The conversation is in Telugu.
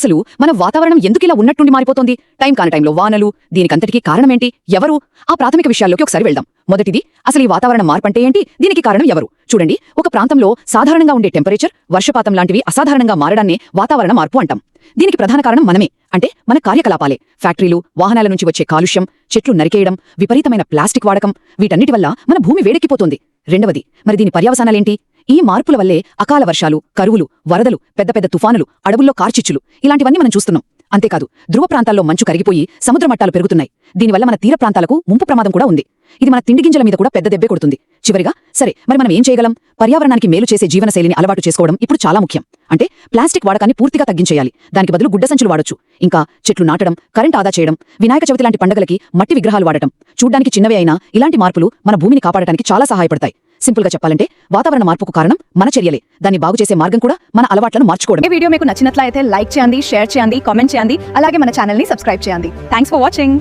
అసలు మన వాతావరణం ఎందుకిలా ఉన్నట్టుండి మారిపోతోంది? టైం కాని టైంలో వానలు, దీనికంతటికీ కారణమేంటి? ఎవరు? ఆ ప్రాథమిక విషయాల్లోకి ఒకసారి వెళ్దాం. మొదటిది, అసలు ఈ వాతావరణ మార్పంటే ఏంటి? దీనికి కారణం ఎవరు? చూడండి, ఒక ప్రాంతంలో సాధారణంగా ఉండే టెంపరేచర్, వర్షపాతం లాంటివి అసాధారణంగా మారడాన్నే వాతావరణ మార్పు అంటాం. దీనికి ప్రధాన కారణం మనమే, అంటే మన కార్యకలాపాలే. ఫ్యాక్టరీలు, వాహనాల నుంచి వచ్చే కాలుష్యం, చెట్లు నరికేయడం, విపరీతమైన ప్లాస్టిక్ వాడకం, వీటన్నిటి వల్ల మన భూమి వేడెక్కిపోతుంది. రెండవది, మరి దీని పర్యవసానాలేంటి? ఈ మార్పుల వల్లే అకాల వర్షాలు, కరువులు, వరదలు, పెద్ద పెద్ద తుఫానులు, అడవుల్లో కార్చిచ్చులు, ఇలాంటివన్నీ మనం చూస్తున్నాం. అంతేకాదు, ధ్రువ ప్రాంతాల్లో మంచు కరిగిపోయి సముద్ర మట్టాలు పెరుగుతున్నాయి. దీనివల్ల మన తీర ప్రాంతాలకు ముంపు ప్రమాదం కూడా ఉంది. ఇది మన తిండి గింజల మీద కూడా పెద్ద దెబ్బే కొడుతుంది. చివరిగా, సరే మరి మనం ఏం చేయగలం? పర్యావరణానికి మేలు చేసే జీవనశైలిని అలవాటు చేసుకోవడం ఇప్పుడు చాలా ముఖ్యం. అంటే ప్లాస్టిక్ వాడకాన్ని పూర్తిగా తగ్గించేయాలి. దానికి బదులు గుడ్డ సంచులు వాడొచ్చు. ఇంకా చెట్లు నాటడం, కరెంట్ ఆదా చేయడం, వినాయక చవితి లాంటి పండుగలకి మట్టి విగ్రహాలు వాడటం. చూడ్డానికి చిన్నవే అయినా ఇలాంటి మార్పులు మన భూమిని కాపాడటానికి చాలా సహాయపడతాయి. సింపుల్ గా చెప్పాలంటే, వాతావరణ మార్పుకు కారణం మన చర్యలే. దాన్ని బాగు చేసే మార్గం కూడా మన అలవాట్లను మార్చుకోవడం. ఈ వీడియో మీకు నచ్చినట్లయితే లైక్ చేయండి, షేర్ చేయండి, కామెంట్ చేయండి. అలాగే మన ఛానల్ ని సబ్స్క్రైబ్ చేయండి. Thanks for watching.